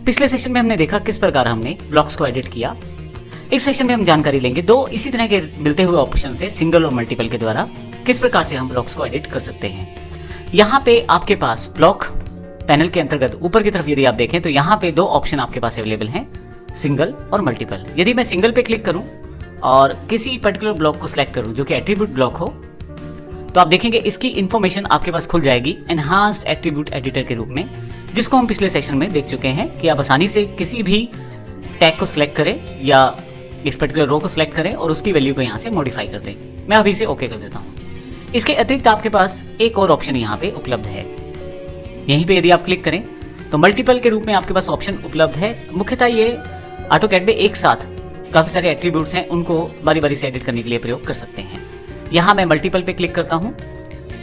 पिछले सेशन में हमने देखा किस प्रकार हमने ब्लॉक्स को एडिट किया। इस सेशन में हम जानकारी लेंगे दो इसी तरह के मिलते हुए ऑप्शन से सिंगल और मल्टीपल के द्वारा किस प्रकार से हम ब्लॉक्स को एडिट कर सकते हैं। यहाँ पे आपके पास ब्लॉक पैनल के अंतर्गत ऊपर की तरफ यदि आप देखें तो यहाँ पे दो ऑप्शन आपके पास अवेलेबल हैं, सिंगल और मल्टीपल। यदि मैं सिंगल पे क्लिक करूँ और किसी पर्टिकुलर ब्लॉक को सिलेक्ट करूँ जो कि एट्रीब्यूट ब्लॉक हो, तो आप देखेंगे इसकी इन्फॉर्मेशन आपके पास खुल जाएगी एनहांस्ड एट्रीब्यूट एडिटर के रूप में, जिसको हम पिछले सेशन में देख चुके हैं कि आप आसानी से किसी भी टैग को सिलेक्ट करें या इस पर्टिकुलर रो को सिलेक्ट करें और उसकी वैल्यू को यहाँ से मॉडिफाई कर दें। मैं अभी इसे ओके कर देता हूँ। इसके अतिरिक्त आपके पास एक और ऑप्शन यहाँ पे उपलब्ध है। यहीं पे यदि आप क्लिक करें तो मल्टीपल के रूप में आपके पास ऑप्शन उपलब्ध है। मुख्यतः ये ऑटोकैड में एक साथ काफ़ी सारे एट्रीब्यूट्स हैं, उनको बारी बारी से एडिट करने के लिए प्रयोग कर सकते हैं। यहाँ मैं मल्टीपल पे क्लिक करता हूँ।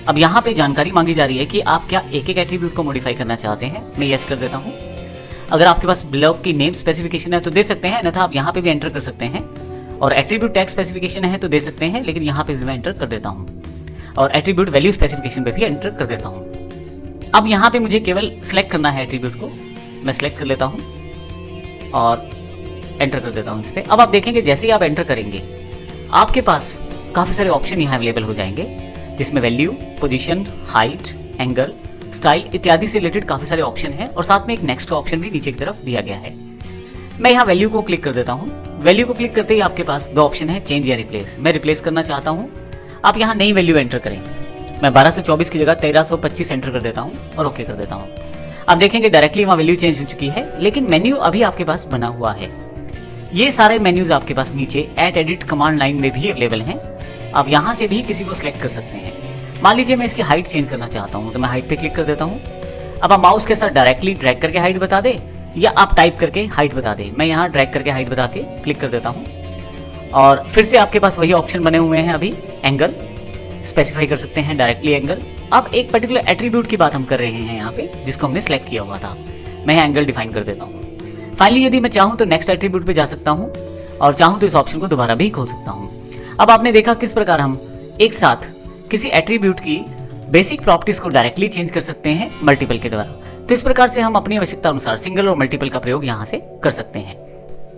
अब यहाँ पे जानकारी मांगी जा रही है कि आप क्या एक एक एट्रीब्यूट को मॉडिफाई करना चाहते हैं। मैं यस कर देता हूँ। अगर आपके पास ब्लॉक की नेम स्पेसिफिकेशन है तो दे सकते हैं, अन्यथा आप यहाँ पे भी एंटर कर सकते हैं। और एट्रीब्यूट टैग स्पेसिफिकेशन है तो दे सकते हैं, लेकिन यहाँ पे भी मैं एंटर कर देता हूँ। और एट्रीब्यूट वैल्यू स्पेसिफिकेशन पे भी एंटर कर देता हूँ। अब यहाँ पे मुझे केवल सिलेक्ट करना है एट्रीब्यूट को। मैं सिलेक्ट कर लेता हूँ और एंटर कर देता हूँ इस पर। अब आप देखेंगे जैसे ही आप एंटर करेंगे आपके पास काफ़ी सारे ऑप्शन यहाँ अवेलेबल हो जाएंगे, जिसमें value, position, height, angle, style इत्यादि से रिलेटेड काफ़ी सारे ऑप्शन हैं और साथ में एक नेक्स्ट का ऑप्शन भी नीचे की तरफ दिया गया है। मैं यहाँ वैल्यू को क्लिक कर देता हूँ। वैल्यू को क्लिक करते ही आपके पास दो ऑप्शन है, चेंज या रिप्लेस। मैं रिप्लेस करना चाहता हूँ। आप यहाँ नई वैल्यू एंटर करें। मैं 1224 की जगह 1325 एंटर कर देता हूँ और ओके कर देता हूँ। आप देखेंगे डायरेक्टली वहाँ वैल्यू चेंज हो चुकी है, लेकिन मेन्यू अभी आपके पास बना हुआ है। ये सारे मेन्यूज आपके पास नीचे एडिट कमांड लाइन में भी अवेलेबल हैं। आप यहाँ से भी किसी को सिलेक्ट कर सकते हैं। मान लीजिए मैं इसकी हाइट चेंज करना चाहता हूँ, तो मैं हाइट पे क्लिक कर देता हूँ। अब आप माउस के साथ डायरेक्टली ड्रैग करके हाइट बता दे या आप टाइप करके हाइट बता दे। मैं यहाँ ड्रैग करके हाइट बता के क्लिक कर देता हूँ और फिर से आपके पास वही ऑप्शन बने हुए हैं। अभी एंगल स्पेसिफाई कर सकते हैं, डायरेक्टली एंगल। अब एक पर्टिकुलर एट्रीब्यूट की बात हम कर रहे हैं यहाँ पे, जिसको हमने सेलेक्ट किया हुआ था। मैं यहाँ एंगल डिफाइन कर देता हूँ। फाइनली यदि मैं चाहूँ तो नेक्स्ट एट्रीब्यूट पे जा सकता हूँ और चाहूँ तो इस ऑप्शन को दोबारा भी खोल सकता हूँ। अब आपने देखा किस प्रकार हम एक साथ किसी एट्रीब्यूट की बेसिक प्रॉपर्टीज को डायरेक्टली चेंज कर सकते हैं मल्टीपल के द्वारा। तो इस प्रकार से हम अपनी आवश्यकता अनुसार सिंगल और मल्टीपल का प्रयोग यहाँ से कर सकते हैं।